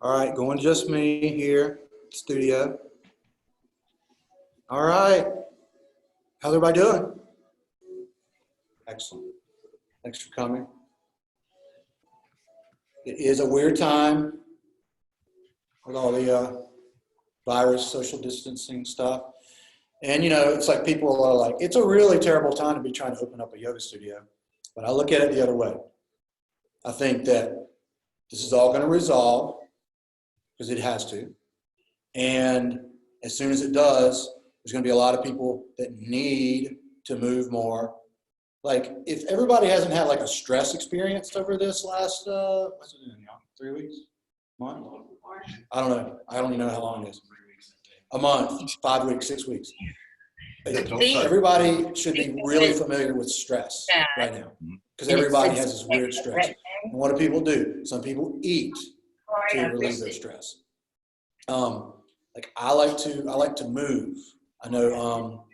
All right, going just me here, studio. All right, how's everybody doing? Excellent. Thanks for coming. It is a weird time with all the virus, social distancing stuff. And, you know, it's like people are like, it's a really terrible time to be trying to open up a yoga studio. But I look at it the other way. I think that this is all going to resolve because it has to. And as soon as it does, there's going to be a lot of people that need to move more. Like, if everybody hasn't had like a stress experience over this last, what's it been, 3 weeks? Month? I don't know. I don't even know how long it is. A month, 5 weeks, 6 weeks. Everybody should be really familiar with stress right now because everybody has this weird stress. And what do people do? Some people eat to relieve their stress. Like I like to move. I know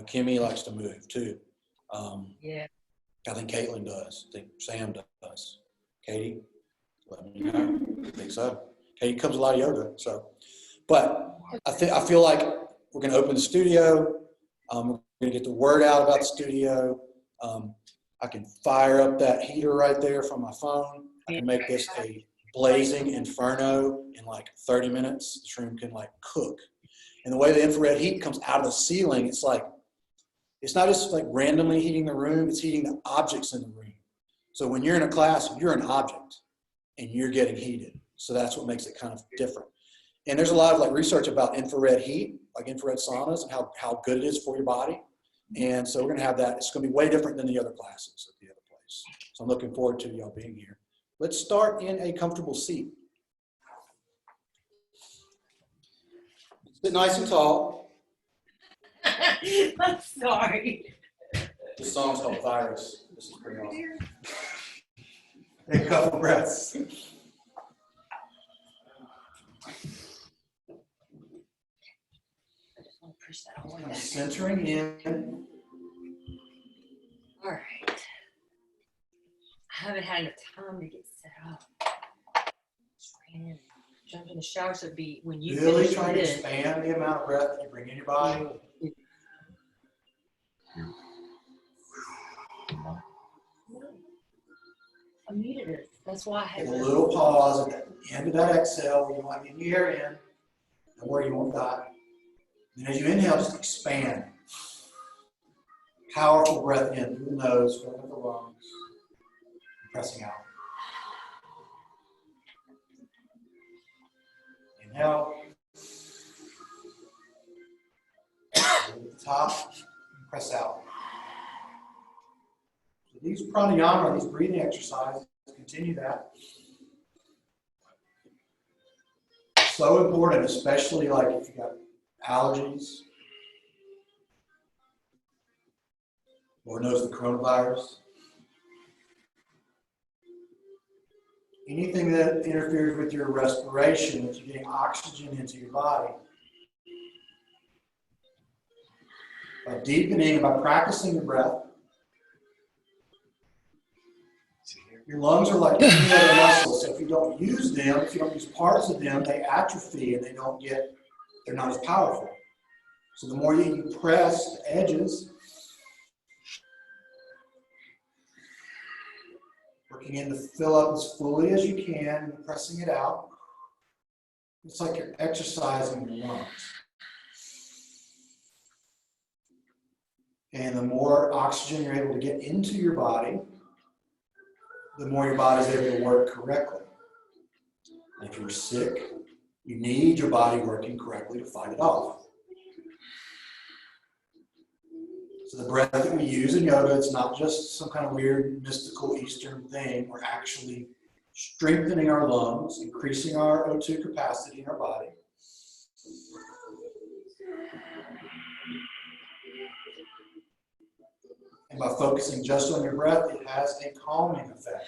Kimmy likes to move too. Yeah. I think Caitlin does. I think Sam does. Katie, let me know. I think so. Katie comes a lot of yoga. So, but I feel like we're going to open the studio. We're going to get the word out about the studio. I can fire up that heater right there from my phone. I can make this a blazing inferno in like 30 minutes. This room can like cook. And the way the infrared heat comes out of the ceiling, it's like, it's not just like randomly heating the room, it's heating the objects in the room. So when you're in a class, you're an object and you're getting heated. So that's what makes it kind of different. And there's a lot of like research about infrared heat, like infrared saunas and how good it is for your body. And so we're going to have that. It's going to be way different than the other classes at the other place. So I'm looking forward to y'all being here. Let's start in a comfortable seat. Sit nice and tall. I'm sorry. This song's called Virus. This is pretty awesome. Take a couple breaths. Push that all the way back. Centering in. All right. I haven't had enough time to get set up. Jump in the shower, so it'd be when you Really finish trying to it. expand the amount of breath that you bring in your body. I muted it. That's why I had Take a little pause at the end of that exhale where you want to get the air in and where you want that. And as you inhale, just expand. Powerful breath in through the nose, filling up the lungs, pressing out. Inhale. At the top, press out. So these pranayama, these breathing exercises, continue that. So important, especially like if you've got allergies. Lord knows the coronavirus. Anything that interferes with your respiration, that you're getting oxygen into your body. By deepening, by practicing the breath, your lungs are like any other muscle. So if you don't use them, if you don't use parts of them, they atrophy and they're not as powerful. So the more you press the edges, working in to fill up as fully as you can, and pressing it out. It's like you're exercising your lungs. And the more oxygen you're able to get into your body, the more your body's able to work correctly. And if you're sick, you need your body working correctly to fight it off. So the breath that we use in yoga, it's not just some kind of weird mystical Eastern thing. We're actually strengthening our lungs, increasing our O2 capacity in our body. And by focusing just on your breath, it has a calming effect.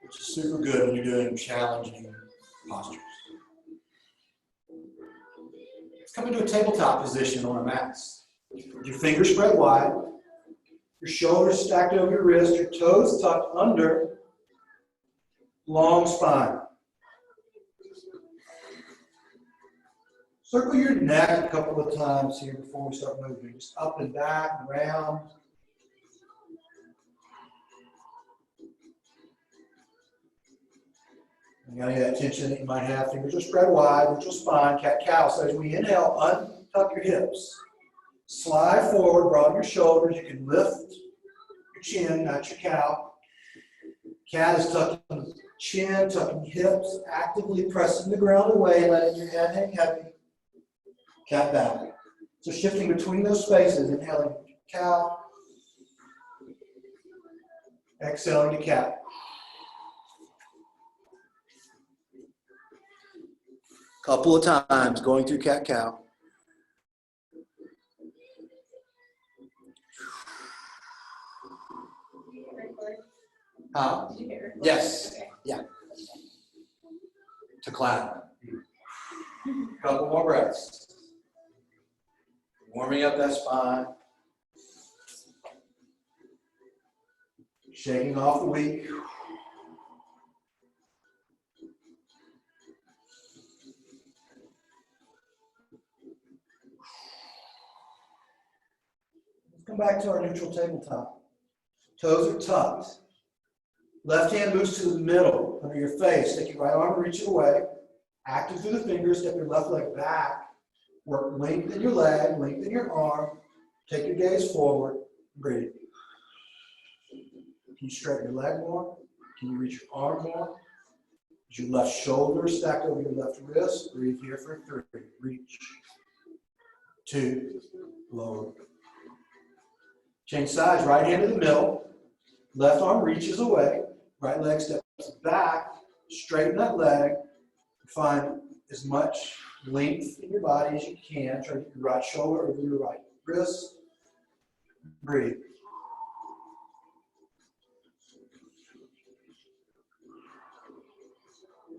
Which is super good when you're doing challenging postures. Let's come into a tabletop position on our mats. Your fingers spread wide. Your shoulders stacked over your wrist, your toes tucked under, long spine. Circle your neck a couple of times here before we start moving. Just up and back, and round. You got any of that tension that you might have. Fingers are spread wide, neutral spine, cat-cow. So as we inhale, untuck your hips. Slide forward, broaden your shoulders. You can lift your chin, not your cow. Cat is tucking the chin, tucking hips, actively pressing the ground away, letting your head hang heavy. Cat back. So shifting between those spaces, inhaling cow, exhaling to cat. Couple of times going through cat-cow. Did you hit record? Yes. Okay. Yeah. To clap. Couple more breaths. Warming up that spine. Shaking off the weak. Let's come back to our neutral tabletop. Toes are tucked. Left hand moves to the middle under your face. Take your right arm and reach it away. Active through the fingers. Step your left leg back. Work lengthen your leg, lengthen your arm. Take your gaze forward. Breathe. Can you straighten your leg more? Can you reach your arm more? Is your left shoulder stacked over your left wrist? Breathe here for 3. Reach. 2. Lower. Change sides. Right hand to the middle. Left arm reaches away. Right leg steps back. Straighten that leg. Find as much length in your body as you can. Try to get your right shoulder over your right wrist. Breathe.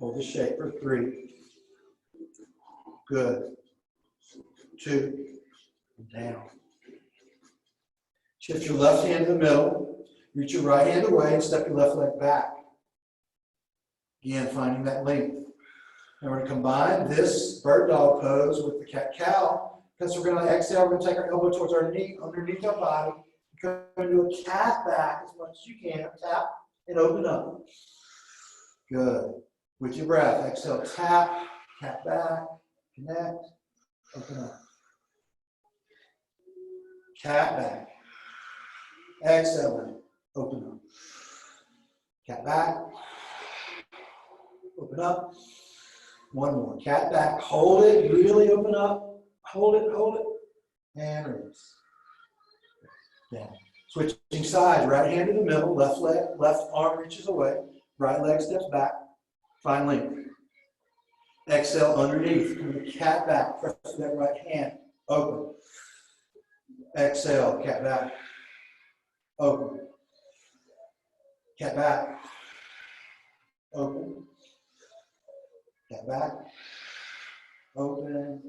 Hold the shape for 3. Good. 2. Down. Shift your left hand to the middle. Reach your right hand away and step your left leg back. Again, finding that length. And we're going to combine this bird dog pose with the cat-cow, because we're going to exhale. We're going to take our elbow towards our knee, underneath our body. We're going to do a cat back as much as you can. Tap and open up. Good. With your breath, exhale, tap, cat back, connect, open up. Cat back. Exhale, open up. Cat back. Open up. One more. Cat back. Hold it. Really open up. Hold it. Hold it. And release. Down. Switching sides. Right hand in the middle. Left leg. Left arm reaches away. Right leg steps back. Find length. Exhale underneath. Come to cat back. Press that right hand. Open. Exhale. Cat back. Open. Cat back. Open. Cat back. Open.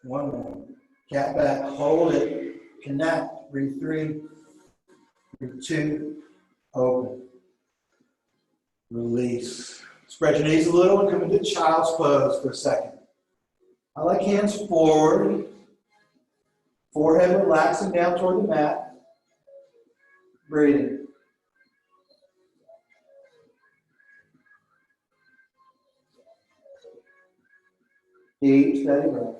One more. Cat back. Hold it. Connect. Breathe 3. Breathe 2. Open. Release. Spread your knees a little and come into child's pose for a second. I like hands forward. Forehead relaxing down toward the mat. Breathing. Deep, steady breath.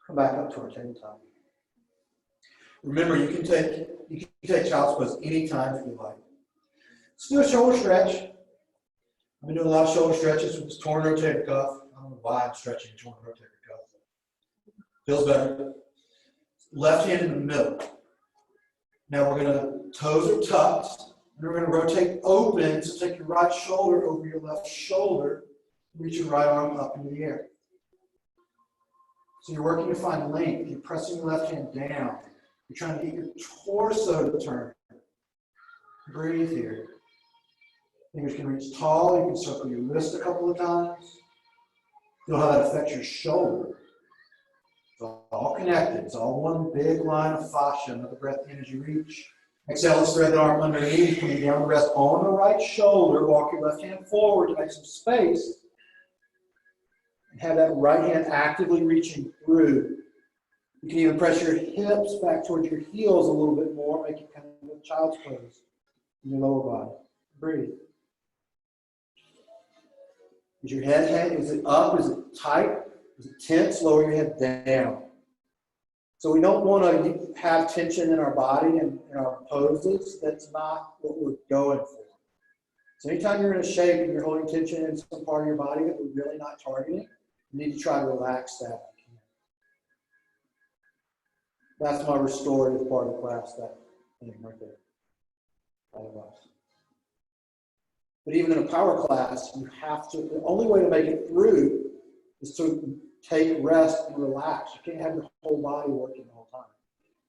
Come back up to our tabletop. Remember, you can take child's pose anytime if you like. Let's do a shoulder stretch. I've been doing a lot of shoulder stretches with this torn rotator cuff. I don't know why I'm stretching a torn rotator cuff. Feels better. Left hand in the middle. Now we're going to, toes are tucked, and we're going to rotate open, so take your right shoulder over your left shoulder, reach your right arm up into the air. So you're working to find length. You're pressing your left hand down. You're trying to get your torso to turn. Breathe here. Fingers can reach tall. You can circle your wrist a couple of times. Feel how that affects your shoulder. It's all connected. It's all one big line of fascia. Another breath in as you reach. Exhale, let's thread the arm underneath, coming down to rest on the right shoulder. Walk your left hand forward to make some space. And have that right hand actively reaching through. You can even press your hips back towards your heels a little bit more, make it kind of a child's pose in your lower body. Breathe. Is your head, is it up? Is it tight? Is it tense? Lower your head down. So we don't want to have tension in our body and in our poses. That's not what we're going for. So anytime you're in a shape and you're holding tension in some part of your body that we're really not targeting, you need to try to relax that. That's my restorative part of the class, that thing right there. But even in a power class, you have to, the only way to make it through is to take rest and relax. You can't have your whole body working the whole time.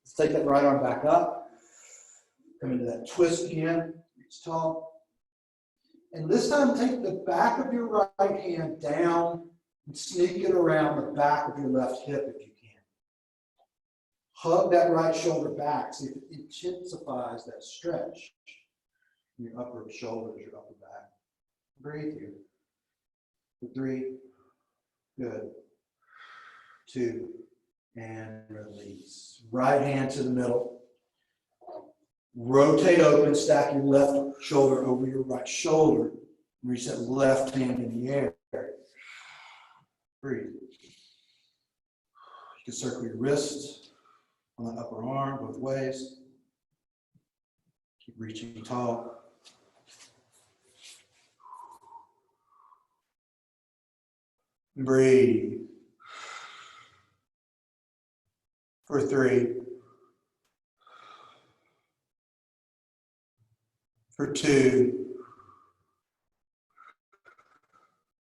Let's take that right arm back up. Come into that twist again. Reach tall. And this time, take the back of your right hand down and sneak it around the back of your left hip if you can. Hug that right shoulder back. See if it intensifies that stretch in your upper shoulders, your upper back. Breathe here. For 3. Good. 2. And release. Right hand to the middle. Rotate open, stack your left shoulder over your right shoulder. Reach that left hand in the air. Breathe. You can circle your wrist on the upper arm both ways. Keep reaching tall. Breathe. For 3. For 2.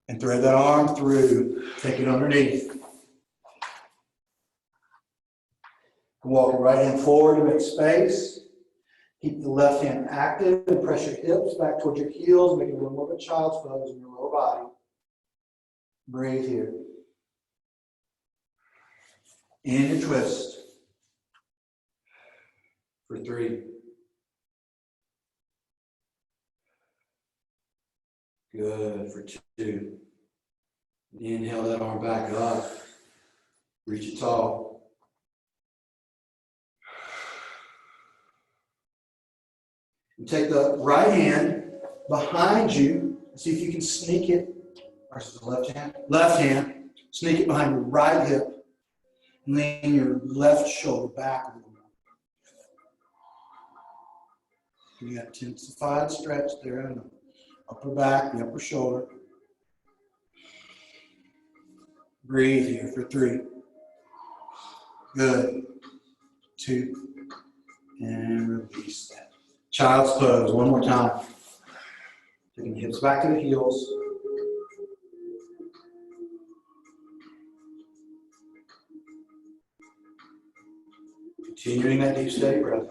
And thread that arm through. Take it underneath. Walk your right hand forward to make space. Keep the left hand active and press your hips back towards your heels, making a little more of a child's pose in your lower body. Breathe here. In and twist. For 3. Good. For 2. Inhale that arm back up. Reach it tall. And take the right hand behind you. See if you can sneak it. Or the left hand, sneak it behind your right hip, and lean your left shoulder back a little bit. You got intensified stretch there in the upper back, the upper shoulder. Breathe here for 3. Good. 2. And release that. Child's pose, one more time. Taking the hips back to the heels. Continuing that deep, steady breath.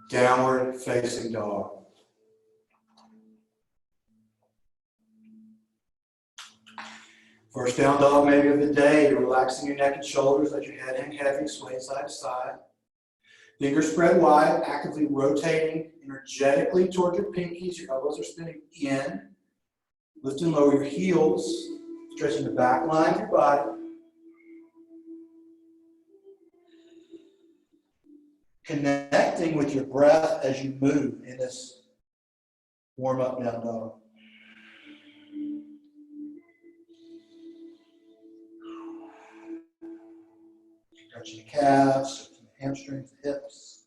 Downward facing dog. First down dog maybe of the day. You're relaxing your neck and shoulders. Let your head hang heavy, sway side to side. Fingers spread wide, actively rotating energetically toward your pinkies. Your elbows are spinning in. Lift and lower your heels, stretching the back line of your body. Connecting with your breath as you move in this warm-up down dog. Stretching the calves, stretching the hamstrings, the hips.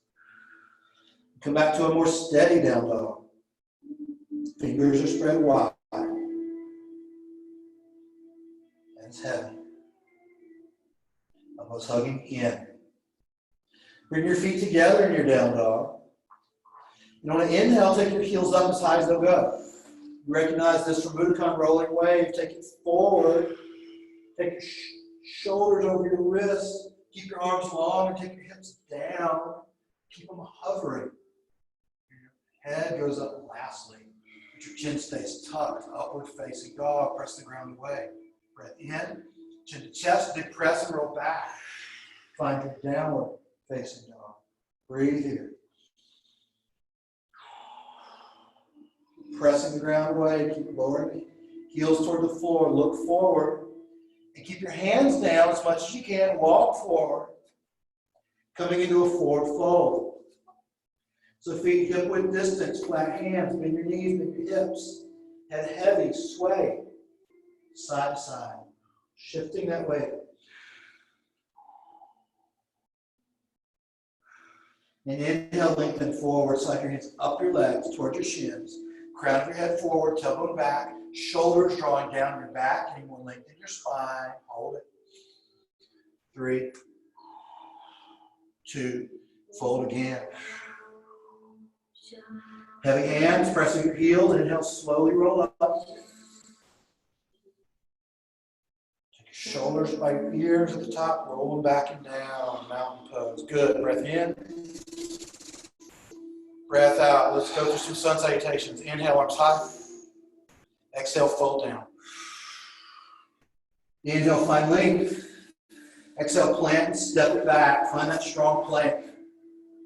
Come back to a more steady down dog. Fingers are spread wide. Hands heavy. Elbows hugging in. Bring your feet together in your down dog. You want to inhale, take your heels up as high as they'll go. You recognize this from Budokan rolling wave. Take it forward. Take your shoulders over your wrists. Keep your arms long and take your hips down. Keep them hovering. Your head goes up lastly. But your chin stays tucked, upward facing dog. Press the ground away. Breath in, chin to chest, big press and roll back. Find your downward facing dog. Breathe here. Pressing the ground away, keep lowering the heels toward the floor, look forward, and keep your hands down as much as you can. Walk forward, coming into a forward fold. So feet hip width distance, flat hands, bend your knees, bend your hips. Head heavy, sway, side to side, shifting that weight. And inhale, lengthen forward, slide your hands up your legs, towards your shins. Crown of your head forward, tailbone back, shoulders drawing down your back. Any more length in your spine. Hold it. 3, 2, fold again. Heavy hands, pressing your heels. Inhale, slowly roll up. Take your shoulders by your ears at the top, roll them back and down. Mountain pose. Good. Breath in. Breath out. Let's go through some sun salutations. Inhale, arms high. Exhale, fold down. Inhale, find length. Exhale, plant and step it back. Find that strong plank.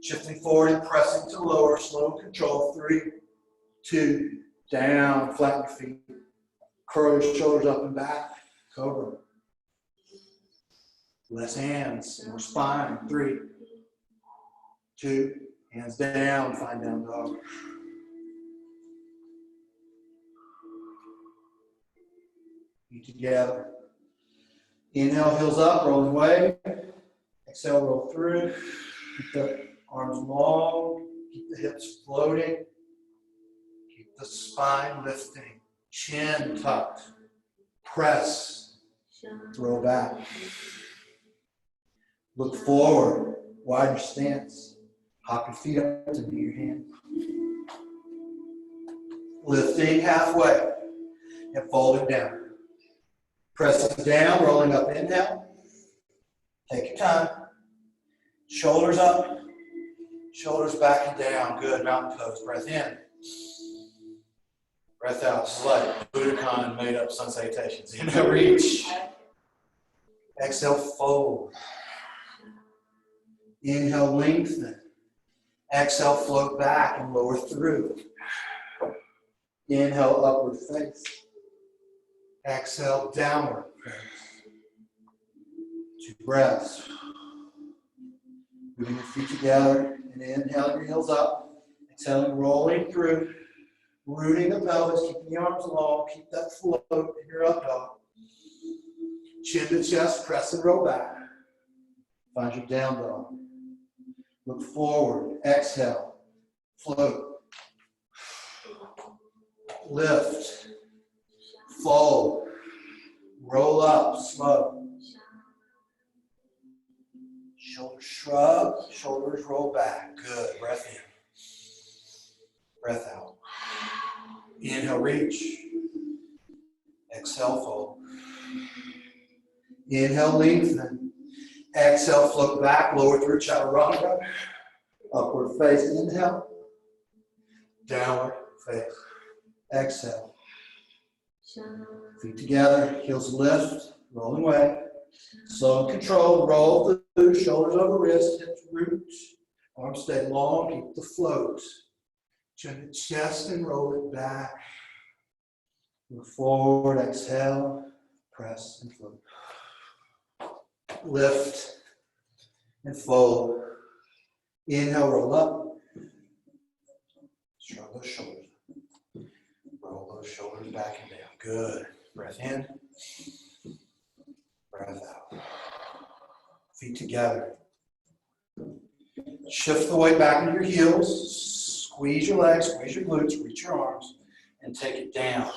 Shifting forward and pressing to lower. Slow control. 3, 2, down. Flatten your feet. Curl your shoulders up and back. Cobra. Less hands. More spine. 3, 2, hands down, find down dog. Feet together. Inhale, heels up, rolling away. Exhale, roll through. Keep the arms long. Keep the hips floating. Keep the spine lifting. Chin tucked. Press. Throw back. Look forward. Widen your stance. Hop your feet up to meet your hand. Lifting halfway and folding down. Pressing down, rolling up, inhale. Take your time. Shoulders up, shoulders back and down. Good, mountain pose. Breath in. Breath out, slide. Budokan made up sun salutations. Inhale, reach. Exhale, fold. Inhale, lengthen. Exhale, float back and lower through. Inhale, upward face. Exhale, downward face. 2 breaths. Moving your feet together and inhaling your heels up. Exhaling, rolling through. Rooting the pelvis, keeping the arms long. Keep that float in your up dog. Chin to chest, press and roll back. Find your down dog. Look forward, exhale, float, lift, fold, roll up, slow. Shoulders shrug, shoulders roll back. Good, breath in, breath out. Inhale, reach, exhale, fold. Inhale, lengthen. Exhale, float back, lower through chaturanga. Upward face, inhale. Downward face. Exhale. Feet together, heels lift, rolling away. Slow and controlled, roll through, shoulders over wrist, hips root. Arms stay long, keep the float. Chin to chest and roll it back. Move forward, exhale, press and float. Lift and fold. Inhale, roll up. Shrug those shoulders. Roll those shoulders back and down. Good. Breath in. Breath out. Feet together. Shift the weight back into your heels. Squeeze your legs, squeeze your glutes, reach your arms, and take it down.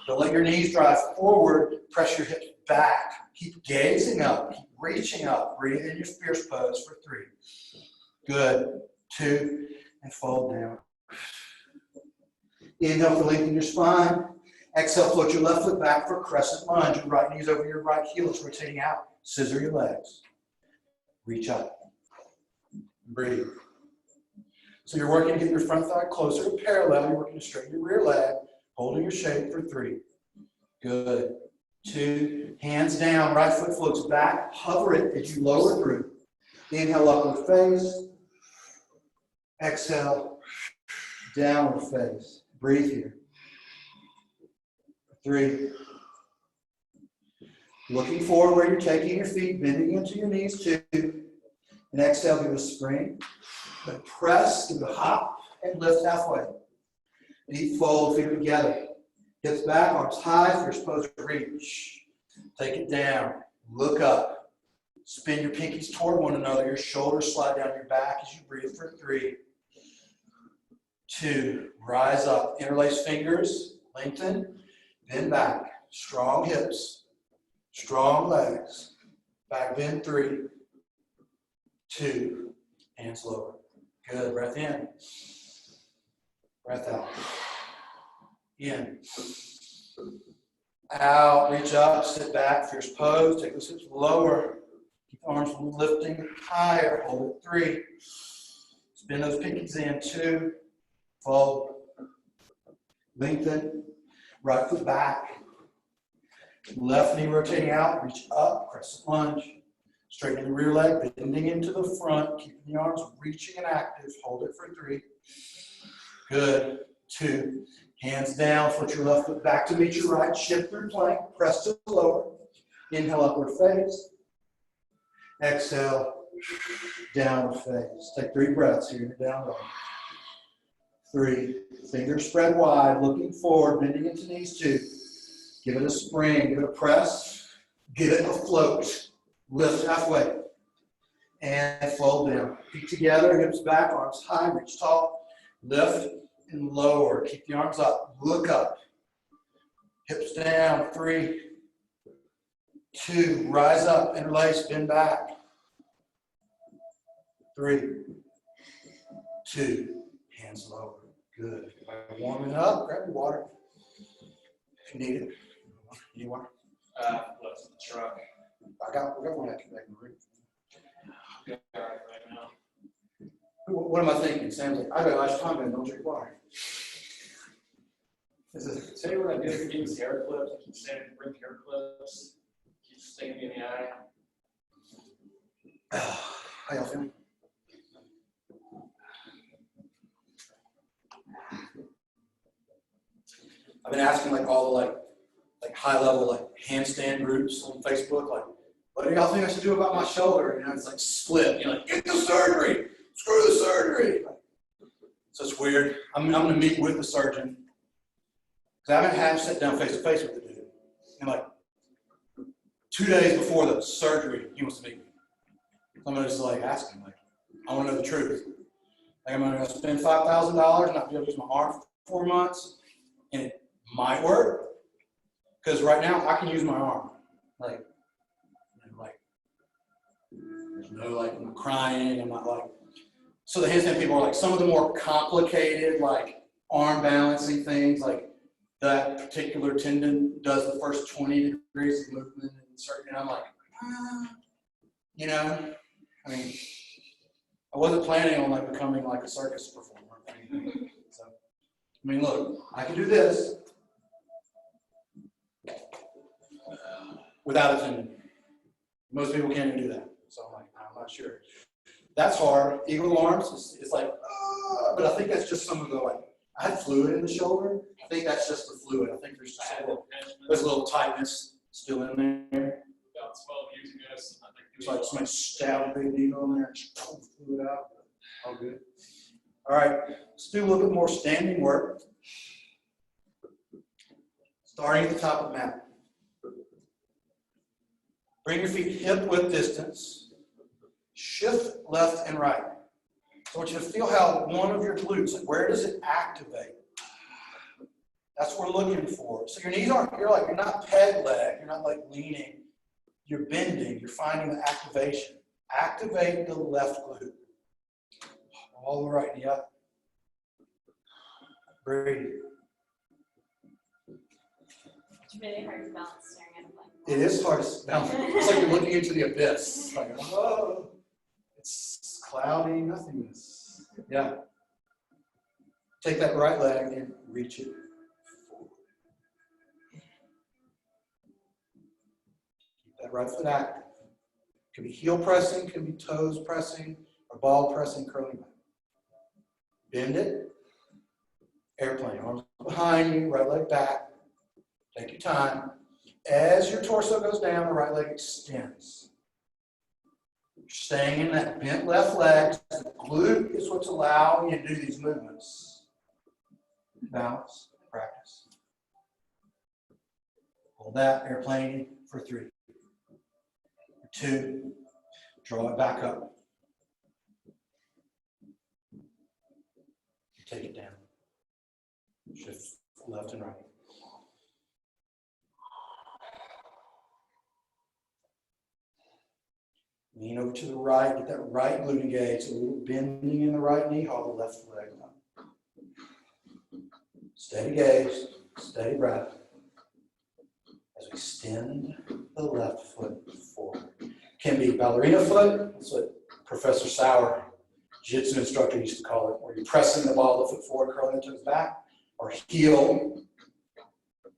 Don't let your knees drive forward. Press your hips back. Keep gazing up. Keep reaching up. Breathe in your fierce pose for 3. Good. 2, and fold down. Inhale for lengthening your spine. Exhale, float your left foot back for crescent lunge. Your right knee's over your right heel. It's rotating out. Scissor your legs. reach up, breathe. So you're working to get your front thigh closer to parallel. You're working to straighten your rear leg, holding your shape for 3. Good. 2, hands down, right foot floats back, hover it as you lower through. Inhale, upward face. Exhale, downward face. Breathe here. 3. Looking forward where you're taking your feet, bending into your knees. 2. And exhale, give it a spring. Then press, give it a hop, and lift halfway. Deep fold, feet together. Hips back, arms high if you're supposed to reach. Take it down. Look up. Spin your pinkies toward one another. Your shoulders slide down your back as you breathe for 3. 2. Rise up. Interlace fingers. Lengthen. Bend back. Strong hips. Strong legs. Back bend. 3. 2. Hands lower. Good. Breath in. Breath out. In. Out. Reach up. Sit back. Fierce pose. Take those hips lower. Keep the arms lifting higher. Hold it. 3. Spin those pinkies in. 2. Fold. Lengthen. Right foot back. Left knee rotating out. Reach up. Crescent lunge. Straightening the rear leg. Bending into the front. Keeping the arms reaching and active. Hold it for 3. Good. 2. Hands down. Foot your left foot back to meet your right. Shift through plank. Press to the lower. Inhale, upward face. Exhale, downward face. Take 3 breaths here in your down dog. 3. Fingers spread wide, looking forward, bending into knees. 2. Give it a spring, give it a press, give it a float. Lift halfway. And fold down. Feet together, hips back, arms high, reach tall. Lift and lower. Keep the arms up. Look up. Hips down. 3. 2. Rise up. Interlace. Bend back. 3. 2. Hands lower. Good. Warming up. Grab your water if you need it. You need water? Left the truck. We got one that can make the room. Good right now. What am I thinking? Sam's like, I got last time and don't drink water. Tell you what I did for these hair clips. I keep saying bring hair clips. Keep stinging me in the eye. How y'all feeling? I've been asking like all the like high level like handstand groups on Facebook, like, what do y'all think I should do about my shoulder? And it's like split. You're like, get the surgery. Screw the surgery. So it's weird. I'm going to meet with the surgeon because I haven't had him sit down face to face with the dude. And like 2 days before the surgery, he wants to meet me. So I'm going to just like ask him, like, I want to know the truth. Like, I'm going to spend $5,000 and not be able to use my arm for 4 months, and it might work because right now I can use my arm. Like, there's no like I'm not crying. I'm not like. So the handstand people are like some of the more complicated like arm balancing things, like that particular tendon does the first 20 degrees of movement and certain. And I'm like, you know, I mean, I wasn't planning on like becoming like a circus performer. So, I mean, look, I can do this without a tendon. Most people can't even do that. So I'm like, I'm not sure. That's hard. Eagle arms, it's like, but I think that's just some of the like, I had fluid in the shoulder. I think that's just the fluid. I think there's just there's a little tightness still in there. About 12 years ago, It's like somebody stabbed a big needle in there and just pulled the fluid out. All good. All right, let's do a little bit more standing work. Starting at the top of the mat. Bring your feet hip width distance. Shift left and right. So I want you to feel how one of your glutes, like where does it activate? That's what we're looking for. So your knees aren't, you're not peg leg, you're not like leaning, you're bending, you're finding the activation. Activate the left glute. All the right knee up. Breathe. It's really hard to balance staring at a blank. It is hard to balance. It's like you're looking into the abyss. It's like, oh. It's cloudy nothingness. Yeah. Take that right leg and reach it forward. Keep that right foot active. Could be heel pressing, could be toes pressing, or ball pressing, curling back. Bend it. Airplane, arms behind you, right leg back. Take your time. As your torso goes down, the right leg extends. You're staying in that bent left leg. The glute is what's allowing you to do these movements. Balance, practice. Hold that, airplane for 3. 2, draw it back up. Take it down. Shift left and right. Lean over to the right, get that right glute engaged, a little bending in the right knee, hold the left leg up. Steady gaze, steady breath. As we extend the left foot forward. Can be ballerina foot, that's what Professor Sauer, jiu-jitsu instructor, used to call it, where you're pressing the ball of the foot forward, curling it to the back, or heel.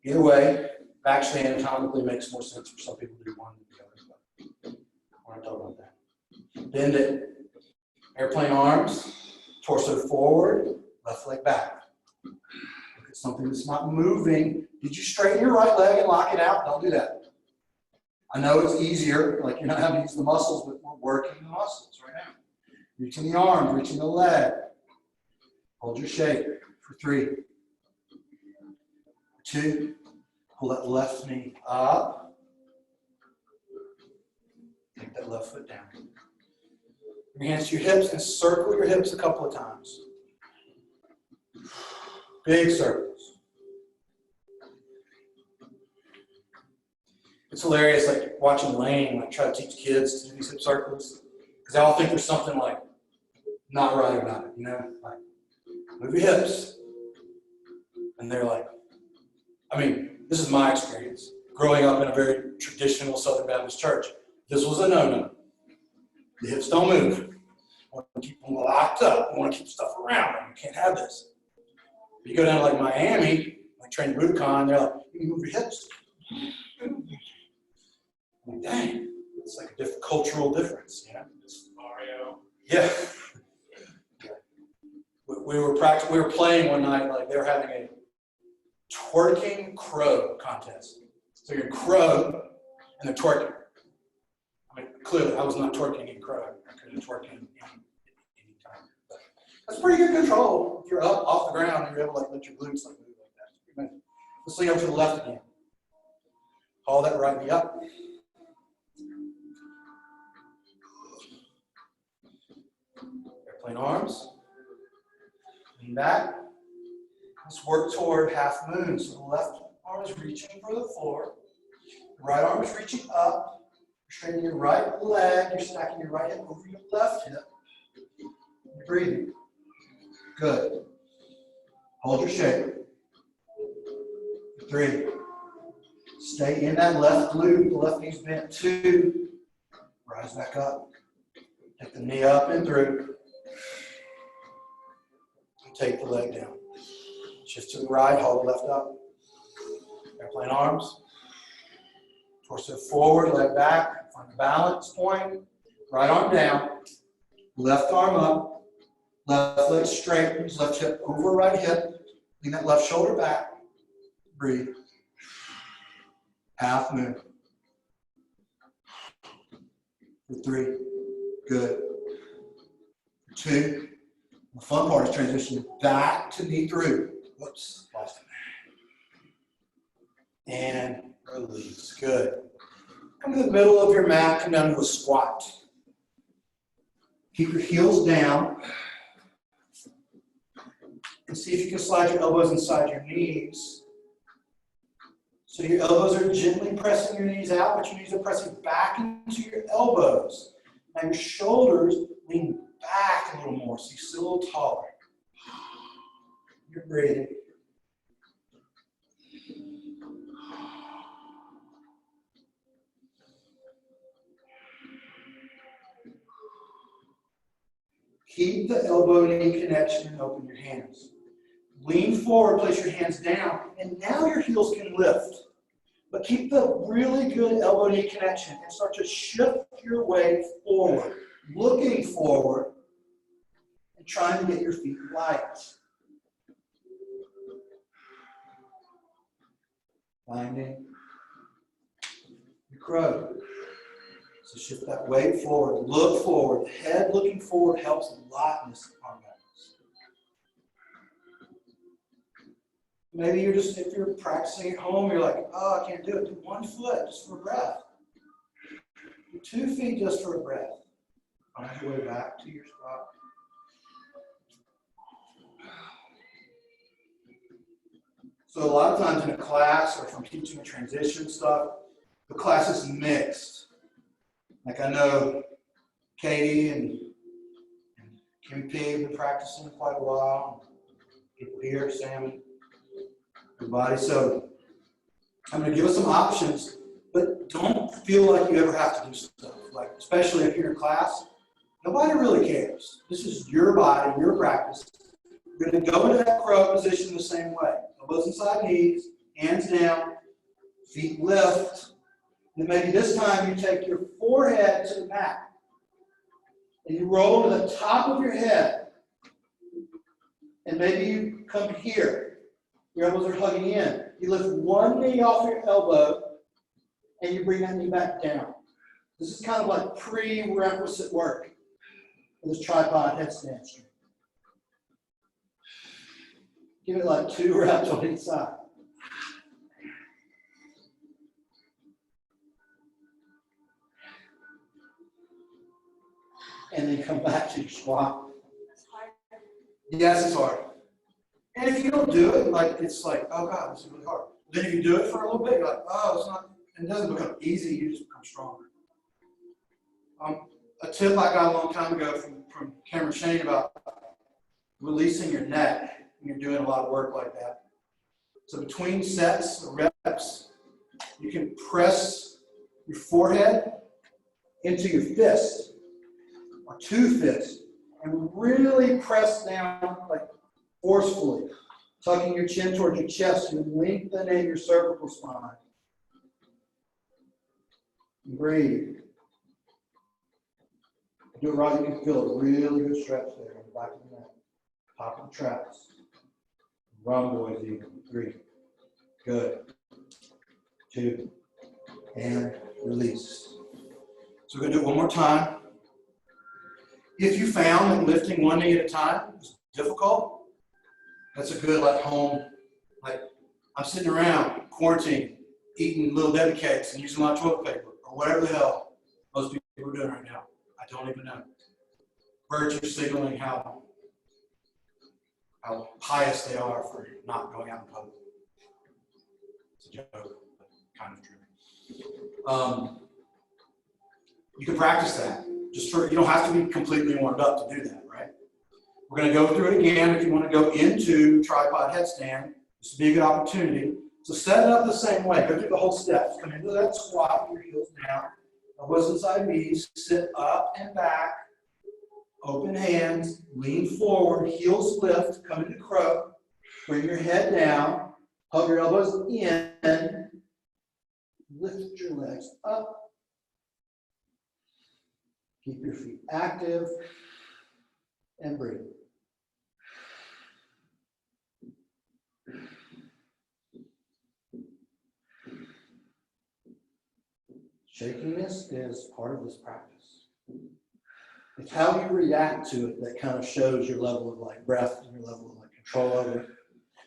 Either way, back stand anatomically makes more sense for some people to do one than the other. But I want to talk about that. Bend it. Airplane arms, torso forward, left leg back. Look at something that's not moving. Did you straighten your right leg and lock it out? Don't do that. I know it's easier, like you're not having to use the muscles, but we're working the muscles right now. Reaching the arm, reaching the leg. Hold your shape for 3. 2, pull that left knee up. Take that left foot down. Bring your hands to your hips and circle your hips a couple of times. Big circles. It's hilarious, like watching Lane, like try to teach kids to do these hip circles, because they all think there's something like not right about it, you know? Like, move your hips. And they're like, I mean, this is my experience. Growing up in a very traditional Southern Baptist church, this was a no-no. The hips don't move. I want to keep them locked up. I want to keep stuff around them. You can't have this. You go down to like Miami, like training Budokan, they're like, you can move your hips. I'm like, dang, it's like a different cultural difference, you know? Mario. Yeah. We were playing one night, like they were having a twerking crow contest. So you're crow and they're twerking. I mean, clearly I was not twerking in crow. I couldn't twerk in any time. But that's pretty good control. If you're up off the ground and you're able to like let your glutes like move like that. Let's swing over to the left again. Haul that right knee up. Airplane arms. Lean back. Let's work toward half moon. So the left arm is reaching for the floor. The right arm is reaching up. You're straightening your right leg. You're stacking your right hip over your left hip. You're breathing. Good. Hold your shape. 3. Stay in that left glute. The left knee's bent. 2. Rise back up. Take the knee up and through. And take the leg down. Shift to the right, hold the left up. Airplane arms. Torso forward, leg back. Find the balance point. Right arm down. Left arm up. Left leg straight. Use left hip over right hip. Lean that left shoulder back. Breathe. Half moon. For 3. Good. For 2. The fun part is transitioning back to knee through. Whoops, lost it. And release. Good. Come to the middle of your mat, come down to a squat. Keep your heels down. And see if you can slide your elbows inside your knees. So your elbows are gently pressing your knees out, but your knees are pressing back into your elbows. Now your shoulders lean back a little more, so you sit a little taller. You're breathing. Keep the elbow-knee connection and open your hands. Lean forward, place your hands down, and now your heels can lift. But keep the really good elbow-knee connection and start to shift your weight forward, looking forward, and trying to get your feet light. Finding your crow. So shift that weight forward, look forward. The head looking forward helps a lot in this arm balance. Maybe you're just, if you're practicing at home, you're like, oh, I can't do it. Do one foot just for a breath. Do 2 feet just for a breath. Find your way back to your spot. So a lot of times in a class or if I'm teaching a transition stuff, the class is mixed. Like I know Katie and Kimmy P have been practicing quite a while. People here, Sam, everybody. So I'm going to give us some options, but don't feel like you ever have to do stuff. Like, especially if you're in class, nobody really cares. This is your body, your practice. You're going to go into that crow position the same way. Elbows inside knees, hands down, feet lift. And maybe this time you take your forehead to the mat and you roll to the top of your head. And maybe you come here. Your elbows are hugging in. You lift one knee off your elbow and you bring that knee back down. This is kind of like prerequisite work for this tripod headstand string. Give it like 2 reps on each side. And then come back to your squat. Yes, it's hard. And if you don't do it, like it's like, oh God, this is really hard. Then if you do it for a little bit, you're like, oh, it's not, it doesn't become easy, you just become stronger. A tip I got a long time ago from Cameron Shane about releasing your neck when you're doing a lot of work like that. So between sets or reps, you can press your forehead into your fist or 2 fists and really press down like forcefully, tucking your chin towards your chest and lengthening your cervical spine. And breathe. Do it right, you can feel a really good stretch there on the back of the neck, top of the traps. Run, boys, even. 3. Good. 2. And release. So we're going to do it one more time. If you found that lifting one knee at a time is difficult, that's a good like home, like I'm sitting around quarantine, eating Little Debbie cakes and using my toilet paper or whatever the hell most people are doing right now. I don't even know. Virtue signaling how pious they are for not going out in public. It's a joke, but kind of true. You can practice that. Just for, you don't have to be completely warmed up to do that, right? We're going to go through it again. If you want to go into tripod headstand, this would be a good opportunity. So set it up the same way. Go through the whole steps. Come into that squat, your heels down, elbows inside knees, sit up and back, open hands, lean forward, heels lift, come into crow, bring your head down, hug your elbows in, lift your legs up, keep your feet active, and breathe. Shakiness is part of this practice. It's how you react to it that kind of shows your level of like breath and your level of like control over it.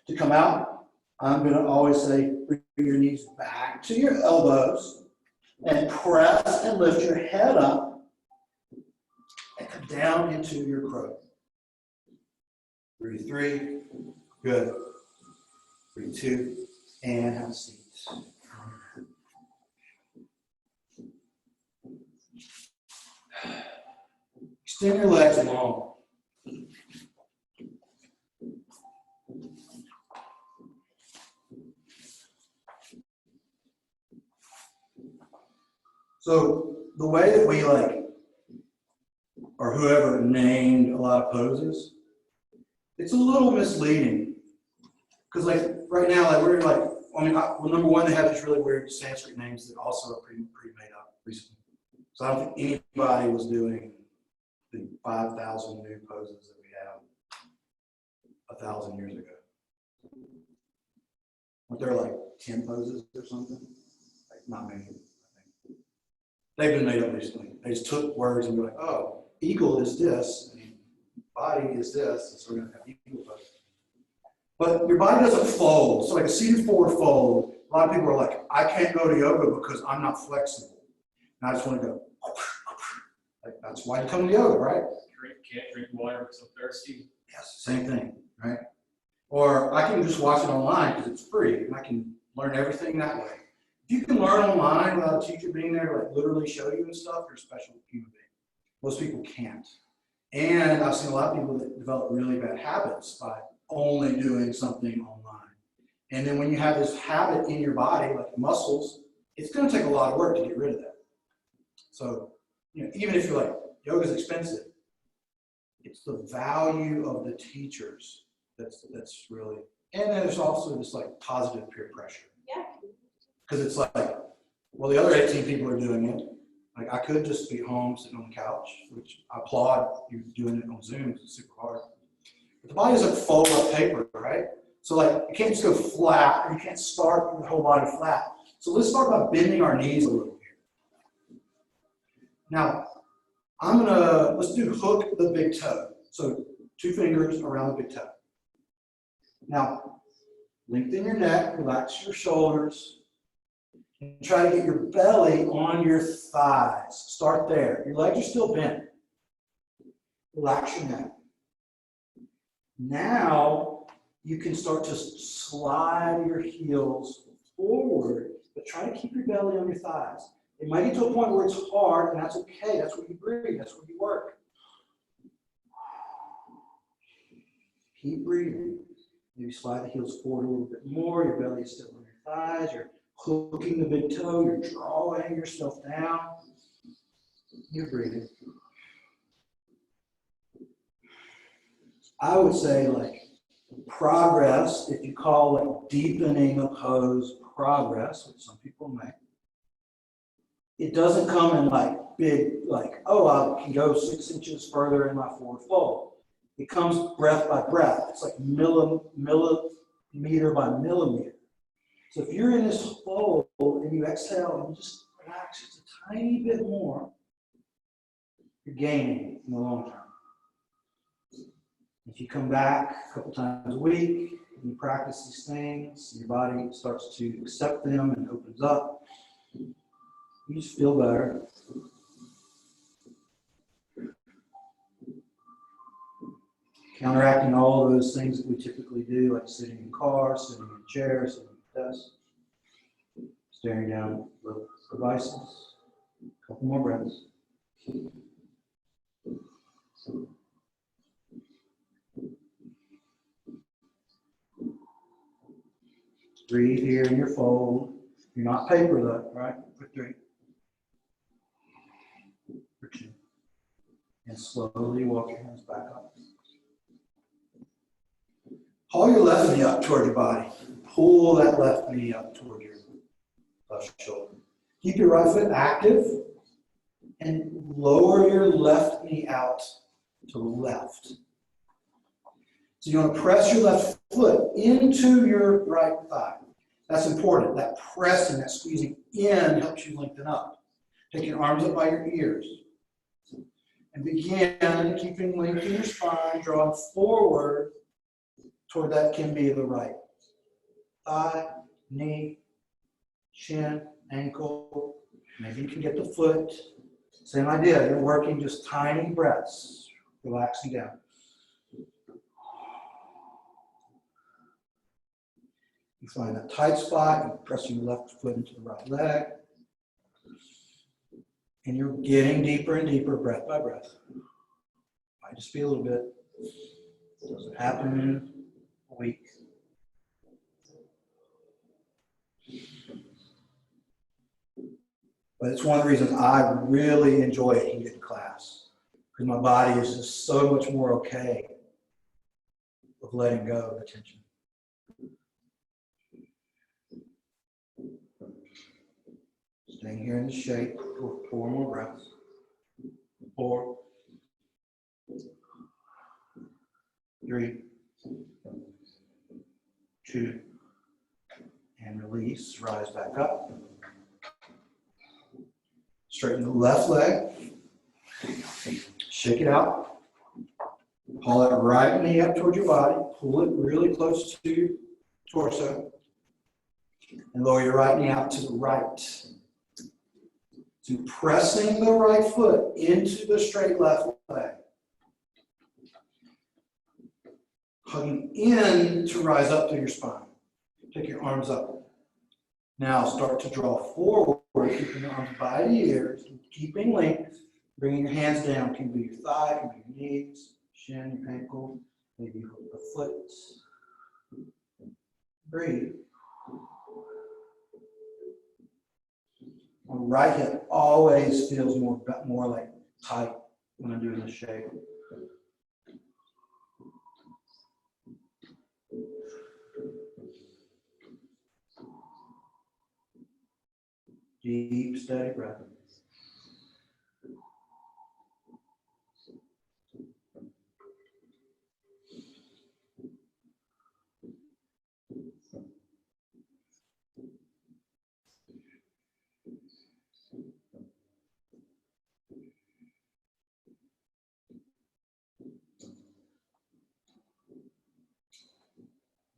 To come out, I'm going to always say, bring your knees back to your elbows and press and lift your head up and come down into your crow. Breathe 3, good. Breathe 2, and have a seat. Extend your legs long. So the way that we like or whoever named a lot of poses, it's a little misleading. Because like right now, like we're like, well, number one, they have these really weird Sanskrit names that also are pretty made up recently. So I don't think anybody was doing the 5,000 new poses that we have 1,000 years ago. Weren't there like 10 poses or something? Like not many, I think. They've been made up recently. They just took words and be like, oh, eagle is this, and body is this, and so we're gonna have eagle pose. But your body doesn't fold. So like a seated forward fold, a lot of people are like, I can't go to yoga because I'm not flexible. And I just want to go, like, that's why you come to yoga, right? Can't drink water because I'm thirsty. Yes, same thing, right? Or I can just watch it online because it's free and I can learn everything that way. If you can learn online without a teacher being there to like literally show you and stuff, you're a special human being. Most people can't. And I've seen a lot of people that develop really bad habits by only doing something online. And then when you have this habit in your body, like muscles, it's going to take a lot of work to get rid of that. So, you know, even if you're like, yoga's expensive, it's the value of the teachers that's really, and then there's also this like positive peer pressure. Yeah. Because it's like, well, the other 18 people are doing it. Like I could just be home sitting on the couch, which I applaud you doing it on Zoom, it's super hard. But the body doesn't fold up paper, right? So like you can't just go flat, or you can't start with the whole body flat. So let's start by bending our knees a little here. Now, let's do hook the big toe. So 2 fingers around the big toe. Now, lengthen your neck, relax your shoulders, and try to get your belly on your thighs. Start there. Your legs are still bent. Relax your neck. Now, you can start to slide your heels forward, but try to keep your belly on your thighs. It might get to a point where it's hard, and that's okay. That's where you breathe. That's where you work. Keep breathing. Maybe slide the heels forward a little bit more. Your belly is still on your thighs. You're hooking the big toe. You're drawing yourself down. You're breathing. I would say like progress, if you call it deepening a pose progress, which some people may, it doesn't come in like big, like, oh, I can go 6 inches further in my forward fold. It comes breath by breath. It's like millimeter by millimeter. So if you're in this fold and you exhale and you just relax just a tiny bit more, you're gaining in the long term. If you come back a couple times a week and you practice these things, your body starts to accept them and opens up, you just feel better. Counteracting all those things that we typically do, like sitting in cars, sitting in chairs, sitting at desks, staring down at devices. A couple more breaths. Breathe here in your fold. You're not paper though, right? For 3. For 2. And slowly walk your hands back up. Haul your left knee up toward your body. Pull that left knee up toward your left shoulder. Keep your right foot active and lower your left knee out to the left. So you want to press your left foot into your right thigh. That's important. That pressing, that squeezing in helps you lengthen up. Take your arms up by your ears. And begin keeping length in your spine, drawing forward toward that can be the right thigh, knee, chin, ankle. Maybe you can get the foot. Same idea. You're working just tiny breaths, relaxing down. You find that tight spot, you're pressing your left foot into the right leg. And you're getting deeper and deeper, breath by breath. Might just be a little bit. It doesn't happen in a week. But it's one of the reasons I really enjoy a heated class. Because my body is just so much more okay with letting go of the tension. Staying here in the shape for 4 more breaths. 4, 3, 2, and release. Rise back up. Straighten the left leg. Shake it out. Pull that right knee up towards your body. Pull it really close to your torso. And lower your right knee out to the right. So pressing the right foot into the straight left leg. Hugging in to rise up to your spine. Take your arms up. Now start to draw forward, keeping your arms by the ears, keeping length. Bringing your hands down, can be your thigh, can be your knees, shin, your ankle, maybe you hook the foot. Breathe. My right hip always feels more like tight when I'm doing this shape. Deep, steady breath.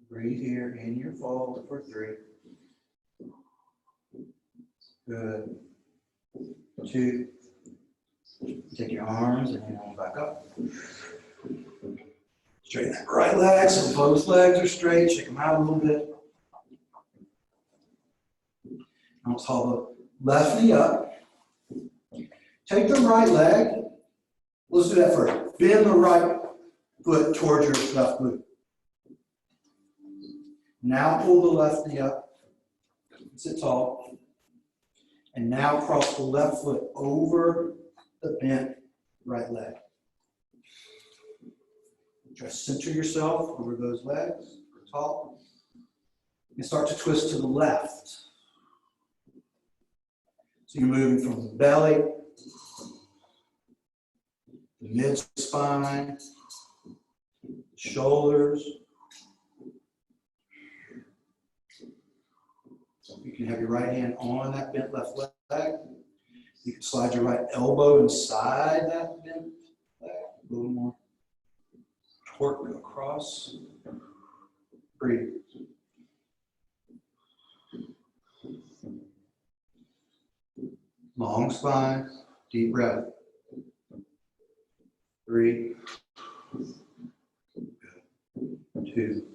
Breathe here in your fold for 3. Good. 2. Take your arms and hand them back up. Straighten that right leg so both legs are straight. Shake them out a little bit. Now let's haul the left knee up. Take the right leg. Let's do that first. Bend the right foot towards your left glute. Now pull the left knee up. Sit tall. And now cross the left foot over the bent right leg. Just center yourself over those legs, tall. And start to twist to the left. So you're moving from the belly, the mid-spine, shoulders. You can have your right hand on that bent left leg. You can slide your right elbow inside that bent leg. A little more torque across. Breathe. Long spine, deep breath. 3, 2.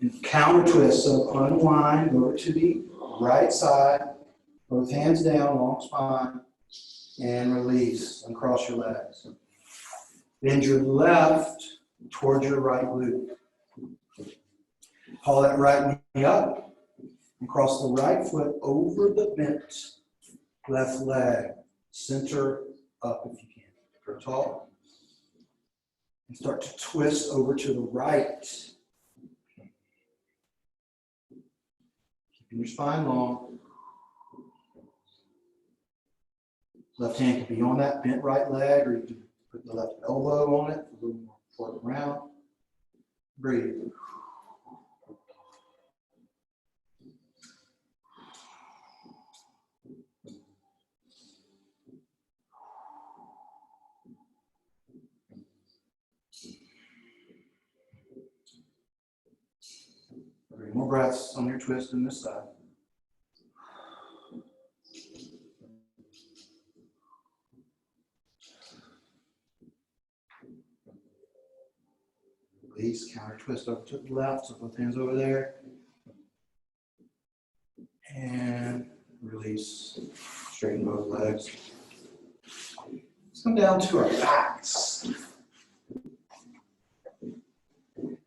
And counter twist, so unwind, go over to the right side, both hands down, long spine, and release, uncross your legs. Bend your left towards your right glute. Haul that right knee up, and cross the right foot over the bent left leg. Center up if you can. Go tall. And start to twist over to the right. Keeping your spine long. Left hand can be on that bent right leg, or you can put the left elbow on it, a little more forward around. Breathe. More breaths on your twist on this side. Release, counter twist over to the left, so both hands over there. And release, straighten both legs. Let's come down to our backs.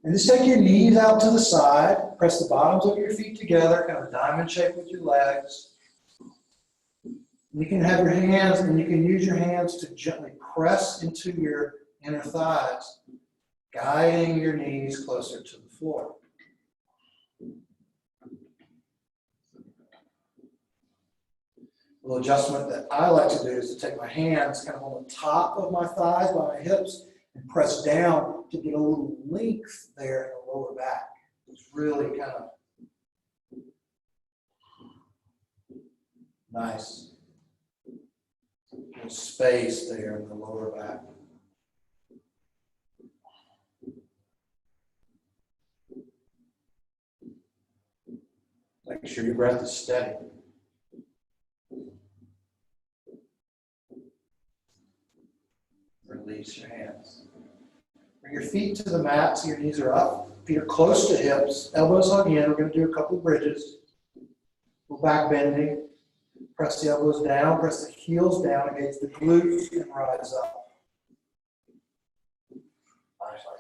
And just take your knees out to the side, press the bottoms of your feet together, kind of a diamond shape with your legs. You can have your hands, and you can use your hands to gently press into your inner thighs, guiding your knees closer to the floor. A little adjustment that I like to do is to take my hands kind of on the top of my thighs by my hips and press down to get a little length there in the lower back. It's really kind of nice. Little space there in the lower back. Make sure your breath is steady. Release your hands. Bring your feet to the mat so your knees are up. Feet are close to hips. Elbows hug in. We're going to do a couple of bridges. Little back bending. Press the elbows down. Press the heels down against the glutes and rise up.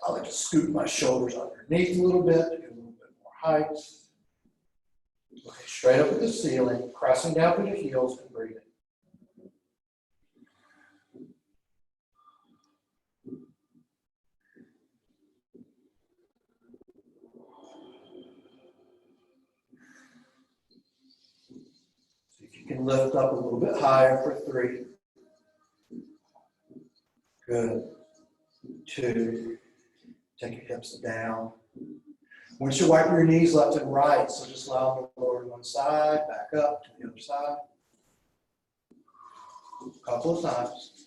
I like to scoot my shoulders underneath a little bit to get a little bit more height. Looking straight up at the ceiling, pressing down through the heels and breathing. See if you can lift up a little bit higher for 3. Good. 2. Take your hips down. Once you wipe your knees left and right, so just allow them to lower to one side, back up to the other side. A couple of times.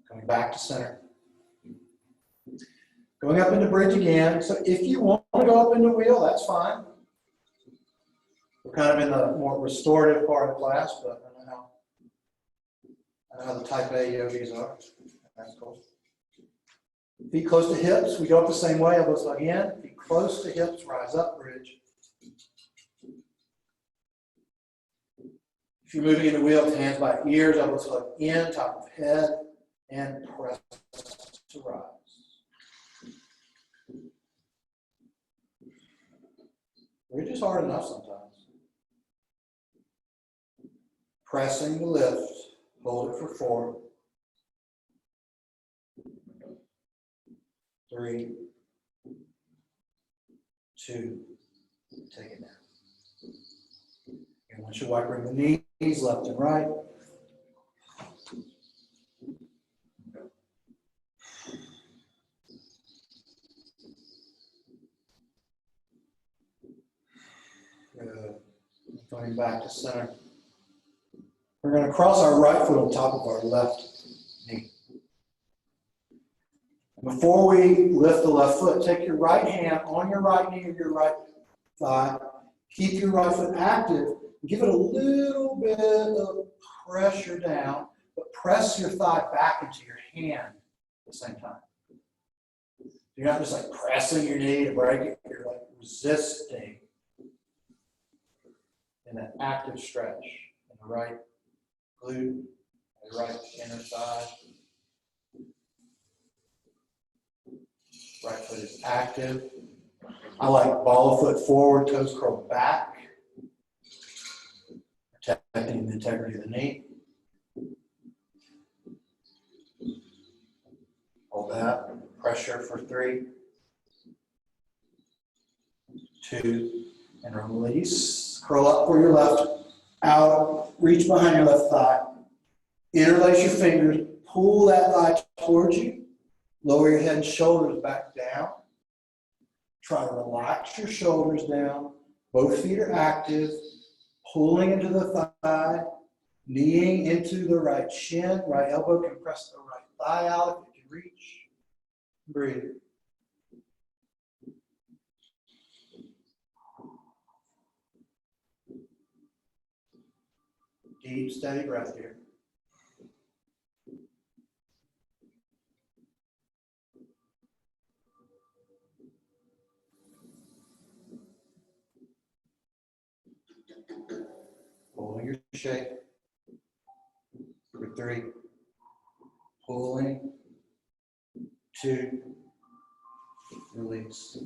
Coming back to center. Going up into bridge again. So if you want to go up into wheel, that's fine. We're kind of in the more restorative part of the class, but I know how the type A yogis are. That's cool. Feet close to hips. We go up the same way. Elbows hug in. Feet close to hips. Rise up, bridge. If you're moving into wheel, hands by ears. Elbows hug in, top of head, and press to rise. Bridge is hard enough sometimes. Pressing the lift. Hold it for 4. 3. 2. Take it down. And once you wipe, bring the knees left and right. Good. Going back to center. We're going to cross our right foot on top of our left knee. Before we lift the left foot, take your right hand on your right knee or your right thigh. Keep your right foot active. Give it a little bit of pressure down, but press your thigh back into your hand at the same time. You're not just like pressing your knee to break it. You're like resisting in an active stretch in the right glute, the right inner thigh. Right foot is active. I like ball of foot forward, toes curled back, protecting the integrity of the knee. Hold that. Pressure for 3, 2, and release. Curl up for your left. Out. Reach behind your left thigh. Interlace your fingers. Pull that thigh towards you. Lower your head and shoulders back down. Try to relax your shoulders down. Both feet are active. Pulling into the thigh. Kneeing into the right shin. Right elbow can press the right thigh out if you can reach. Breathe. Deep, steady breath here. Pulling your shape. For 3. Pulling. 2. Release.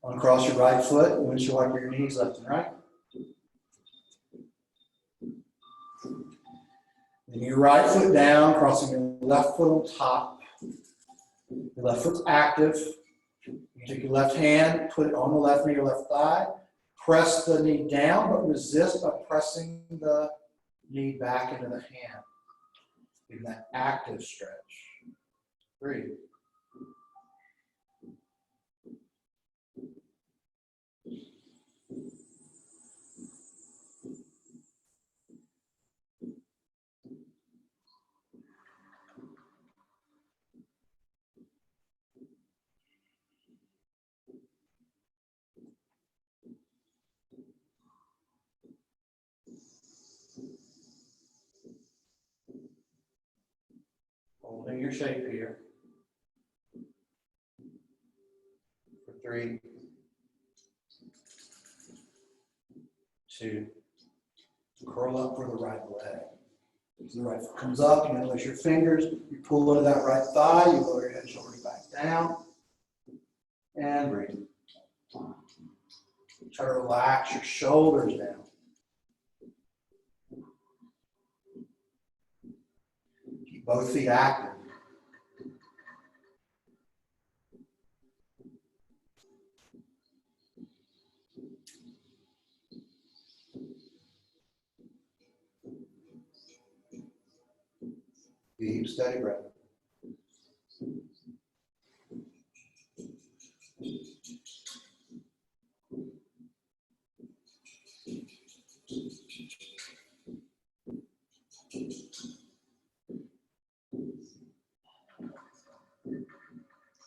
Uncross your right foot, windshield wiper your knees left and right. Then your right foot down, crossing your left foot on top. Your left foot's active. You take your left hand, put it on the left knee or left thigh. Press the knee down, but resist by pressing the knee back into the hand. Give that active stretch. Breathe. Holding your shape here. For 3, 2, curl up for the right leg. As the right foot comes up, you interlace your fingers, you pull into that right thigh, you lower your head and shoulders back down, and breathe. Try to relax your shoulders down. Keep both feet active. Deep, steady breath.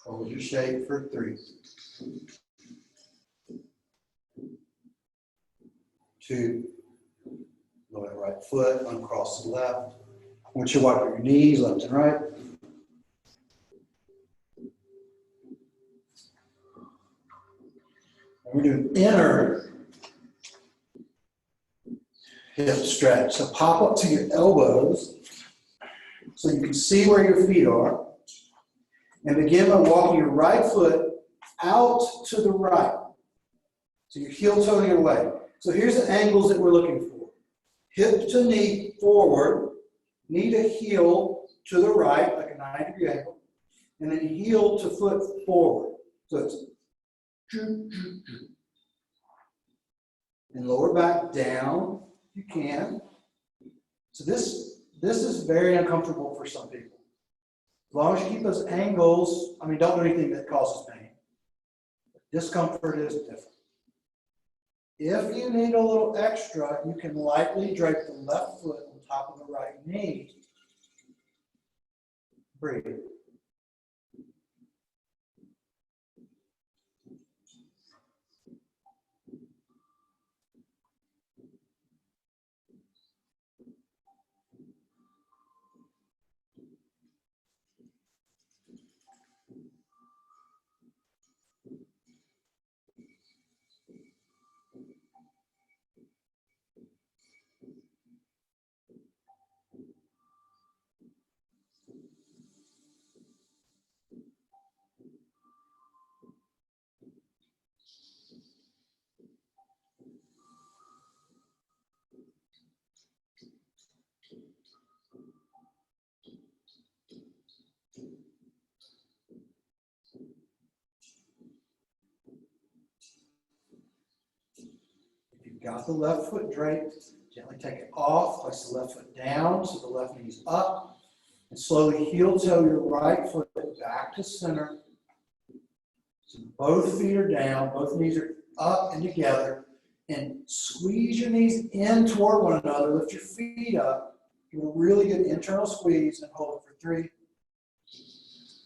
Hold your shape for 3, 2, lower the right foot, uncross the left. Windshield wiper your knees, left and right. And we're doing inner hip stretch. So pop up to your elbows so you can see where your feet are. And begin by walking your right foot out to the right. So you're heel toeing your way. So here's the angles that we're looking for. Hip to knee forward, knee to heel to the right, like a 90-degree angle, and then heel to foot forward. So it's and lower back down if you can. So this is very uncomfortable for some people. As long as you keep those angles, don't do anything that causes pain. Discomfort is different. If you need a little extra, you can lightly drape the left foot on top of the right knee. Breathe. Got the left foot draped, gently take it off, place the left foot down so the left knee's up, and slowly heel toe your right foot back to center. So both feet are down, both knees are up and together, and squeeze your knees in toward one another, lift your feet up, give a really good internal squeeze, and hold it for 3,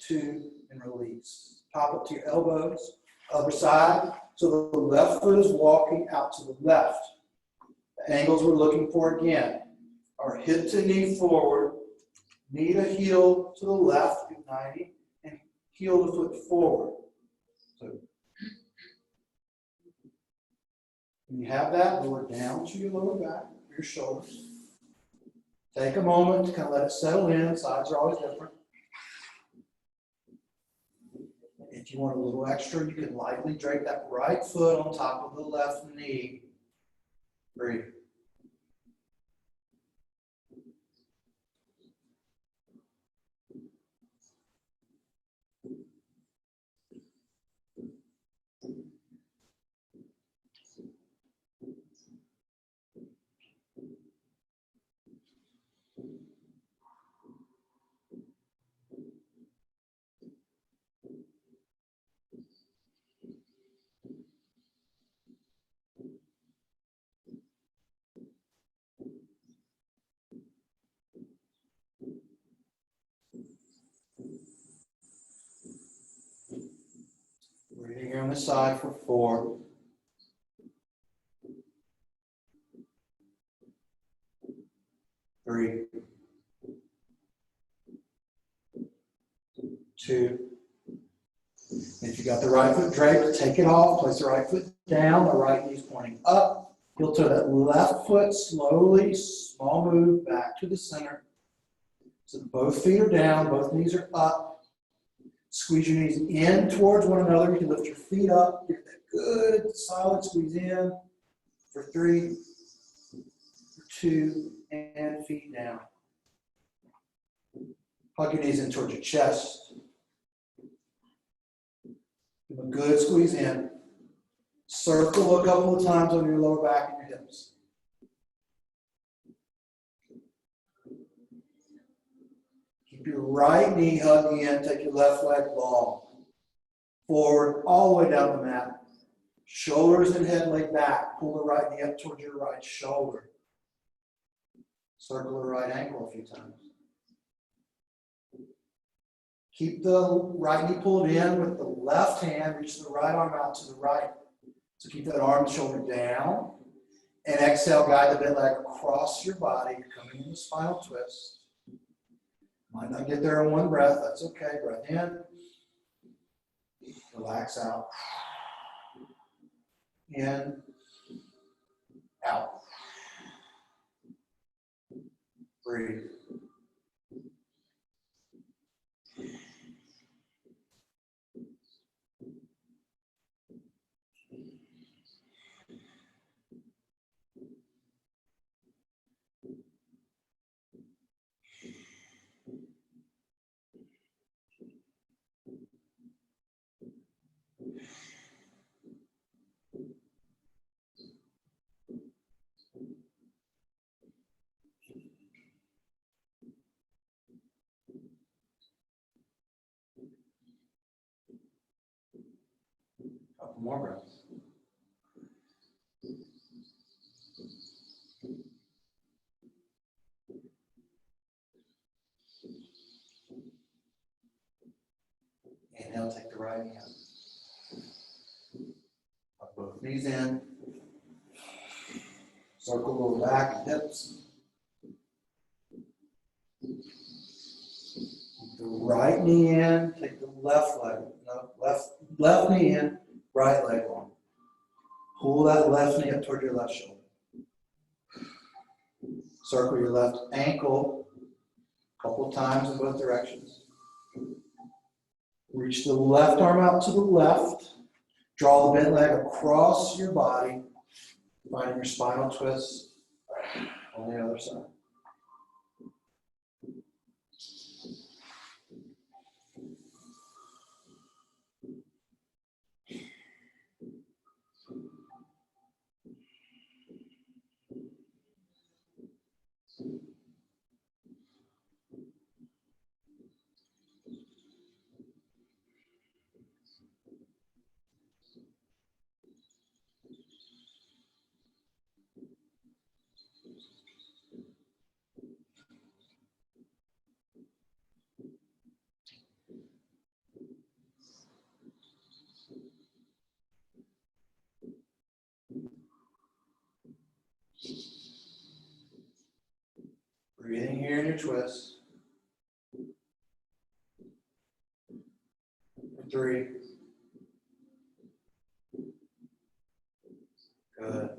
2, and release. Pop up to your elbows, other side. So the left foot is walking out to the left. The angles we're looking for again are hip to knee forward, knee to heel to the left, 90, and heel to foot forward. So when you have that, lower down to your lower back, your shoulders. Take a moment to kind of let it settle in. Sides are always different. If you want a little extra, you can lightly drape that right foot on top of the left knee. Breathe. Breathing here on the side for 4. 3. 2. If you got the right foot draped, take it off, place the right foot down, the right knee's pointing up. Heel toe that left foot slowly, small move back to the center. So both feet are down, both knees are up. Squeeze your knees in towards one another. You can lift your feet up, get that good solid squeeze in for 3, for 2, and feet down. Hug your knees in towards your chest. Give a good squeeze in. Circle a couple of times on your lower back and your hips. Keep your right knee hugging in. Take your left leg long. Forward, all the way down the mat. Shoulders and head laid back. Pull the right knee up towards your right shoulder. Circle the right ankle a few times. Keep the right knee pulled in with the left hand. Reach the right arm out to the right. So keep that arm and shoulder down. And exhale, guide the mid leg across your body, coming in the spinal twist. Might not get there in one breath. That's okay. Breath in. Relax out. In. Out. Breathe. Couple more breaths. Inhale, take the right knee up. Put both knees in. Circle the back and hips. Keep the right knee in, take the left leg, no, left knee in, right leg on. Pull that left knee up toward your left shoulder. Circle your left ankle a couple times in both directions. Reach the left arm out to the left. Draw the bent leg across your body, finding your spinal twist on the other side. Breathing here in your twist. For 3. Good.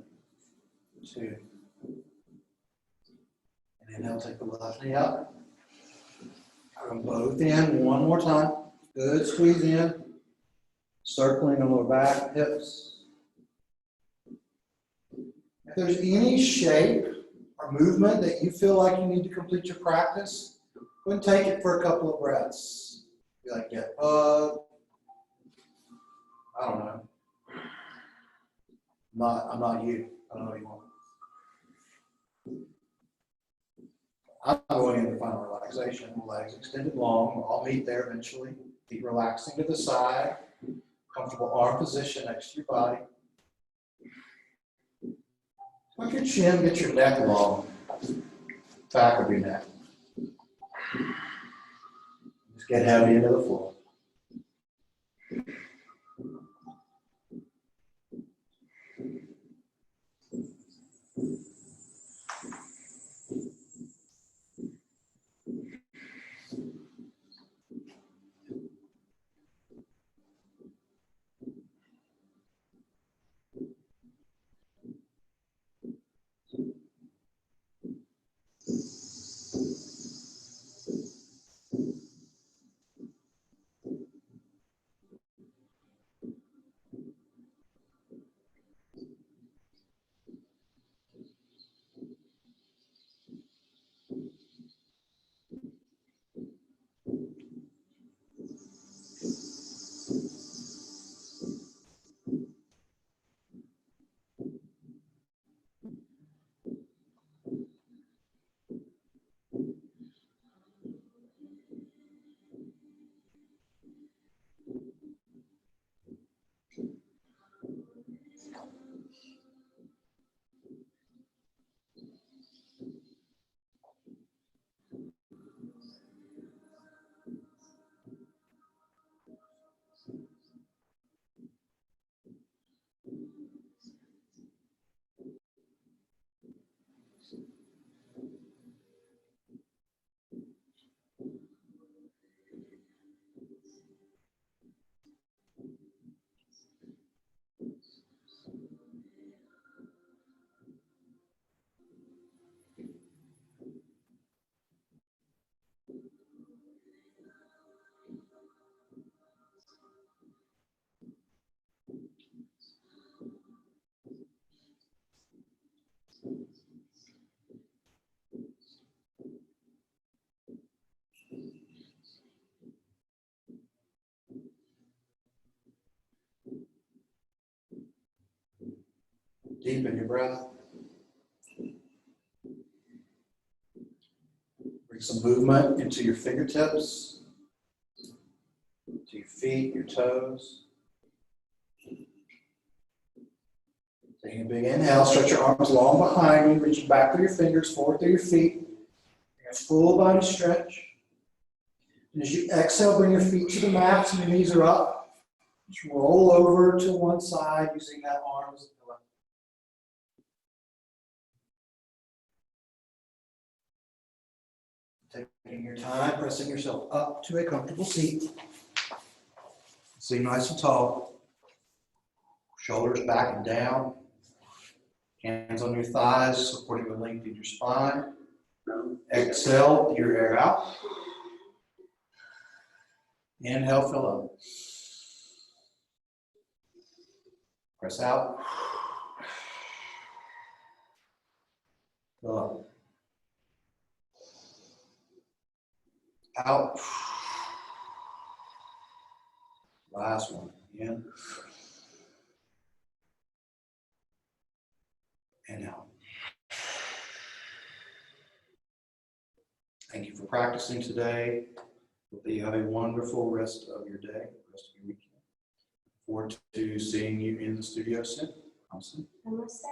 2. And inhale, take the left knee up. Come both in one more time. Good squeeze in. Circling on the back, hips. If there's any shape or movement that you feel like you need to complete your practice, go and take it for a couple of breaths. Be like, get up. I don't know. I'm not you. I don't know what you want. I'm going into final relaxation. Legs extended long. We'll all meet there eventually. Feet relaxing to the side. Comfortable arm position next to your body. Tuck your chin, get your neck long. Back of your neck. Just get heavy into the floor. Deepen your breath. Bring some movement into your fingertips, to your feet, your toes. Taking a big inhale, stretch your arms long behind you, reaching back through your fingers, forward through your feet. Bring a full body stretch. And as you exhale, bring your feet to the mat so your knees are up. Just roll over to one side using that arm as a pillow. Taking your time, pressing yourself up to a comfortable seat. Sitting nice and tall. Shoulders back and down. Hands on your thighs, supporting the length in your spine. Exhale your air out. Inhale, fill up. Press out. Fill up. Out. Last one. In. And out. Thank you for practicing today. Hope that you have a wonderful rest of your day, rest of your weekend. Look forward to seeing you in the studio soon. Awesome. Namaste.